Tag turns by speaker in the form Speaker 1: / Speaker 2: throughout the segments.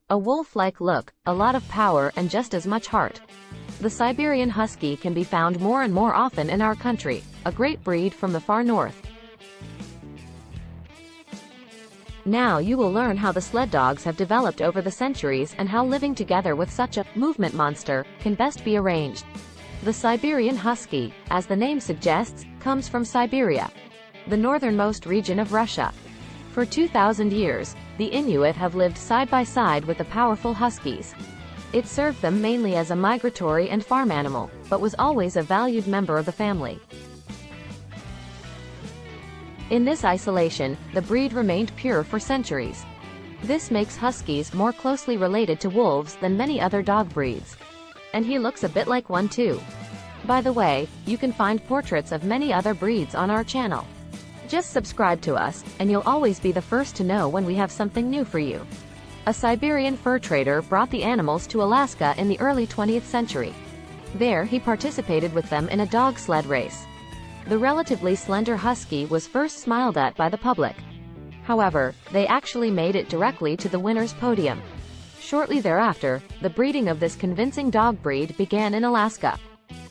Speaker 1: A wolf-like look, a lot of power and just as much heart. The Siberian Husky can be found more and more often in our country, a great breed from the far north. Now you will learn how the sled dogs have developed over the centuries and how living together with such a movement monster can best be arranged. The Siberian Husky, as the name suggests, comes from Siberia, the northernmost region of Russia. For 2,000 years, the Inuit have lived side by side with the powerful Huskies. It served them mainly as a migratory and farm animal, but was always a valued member of the family. In this isolation, the breed remained pure for centuries. This makes Huskies more closely related to wolves than many other dog breeds. And he looks a bit like one too. By the way, you can find portraits of many other breeds on our channel. Just subscribe to us, and you'll always be the first to know when we have something new for you. A Siberian fur trader brought the animals to Alaska in the early 20th century. There he participated with them in a dog sled race. The relatively slender husky was first smiled at by the public. However, they actually made it directly to the winner's podium. Shortly thereafter, the breeding of this convincing dog breed began in Alaska.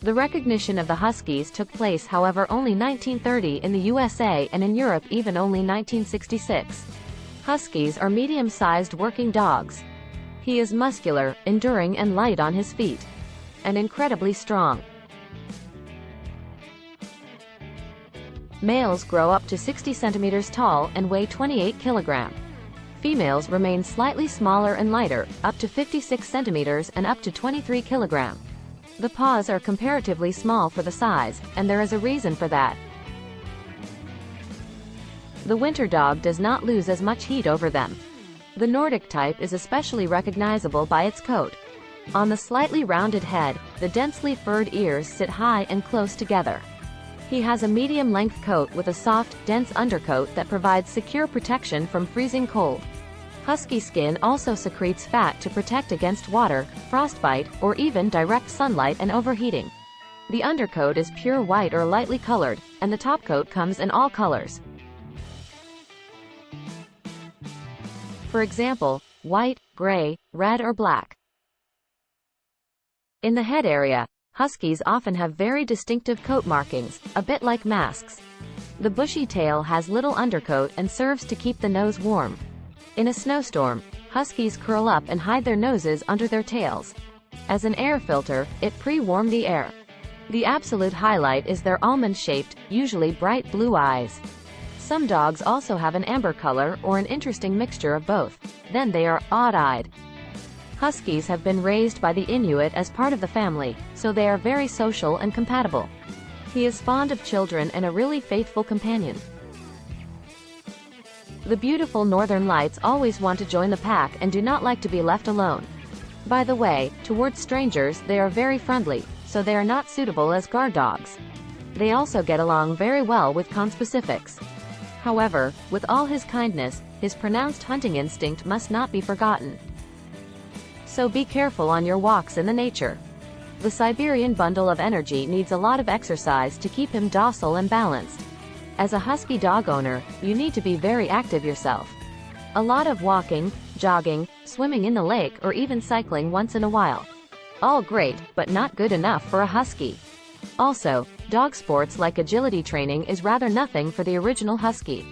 Speaker 1: The recognition of the Huskies took place, however, only 1930 in the USA, and in Europe even only 1966. Huskies are medium-sized working dogs. He is muscular, enduring and light on his feet. And incredibly strong. Males grow up to 60 centimeters tall and weigh 28 kilograms. Females remain slightly smaller and lighter, up to 56 centimeters and up to 23 kilograms. The paws are comparatively small for the size, and there is a reason for that. The winter dog does not lose as much heat over them. The Nordic type is especially recognizable by its coat. On the slightly rounded head, the densely furred ears sit high and close together. He has a medium-length coat with a soft, dense undercoat that provides secure protection from freezing cold. Husky skin also secretes fat to protect against water, frostbite, or even direct sunlight and overheating. The undercoat is pure white or lightly colored, and the topcoat comes in all colors. For example, white, gray, red or black. In the head area, Huskies often have very distinctive coat markings, a bit like masks. The bushy tail has little undercoat and serves to keep the nose warm. In a snowstorm, Huskies curl up and hide their noses under their tails. As an air filter, it pre-warms the air. The absolute highlight is their almond-shaped, usually bright blue eyes. Some dogs also have an amber color or an interesting mixture of both. Then they are odd-eyed. Huskies have been raised by the Inuit as part of the family, so they are very social and compatible. He is fond of children and a really faithful companion. The beautiful northern lights always want to join the pack and do not like to be left alone. By the way, towards strangers they are very friendly, so they are not suitable as guard dogs. They also get along very well with conspecifics. However, with all his kindness, his pronounced hunting instinct must not be forgotten. So be careful on your walks in the nature. The Siberian bundle of energy needs a lot of exercise to keep him docile and balanced. As a husky dog owner, you need to be very active yourself. A lot of walking, jogging, swimming in the lake or even cycling once in a while. All great, but not good enough for a husky. Also, dog sports like agility training is rather nothing for the original husky.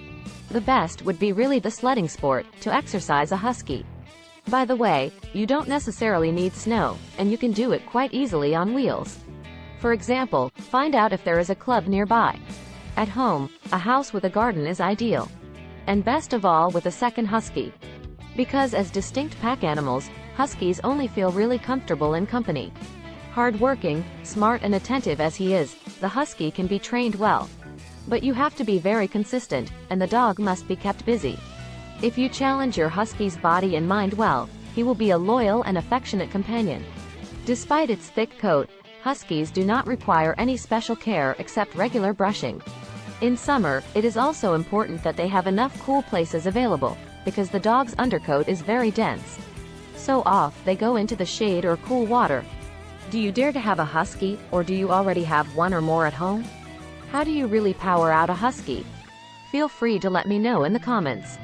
Speaker 1: The best would be really the sledding sport, to exercise a husky. By the way, you don't necessarily need snow, and you can do it quite easily on wheels. For example, find out if there is a club nearby. At home, a house with a garden is ideal. And best of all with a second husky. Because as distinct pack animals, huskies only feel really comfortable in company. Hard-working, smart and attentive as he is, the husky can be trained well. But you have to be very consistent, and the dog must be kept busy. If you challenge your husky's body and mind well, he will be a loyal and affectionate companion. Despite its thick coat, huskies do not require any special care except regular brushing. In summer, it is also important that they have enough cool places available, because the dog's undercoat is very dense. So off they go into the shade or cool water. Do you dare to have a husky, or do you already have one or more at home? How do you really power out a husky? Feel free to let me know in the comments.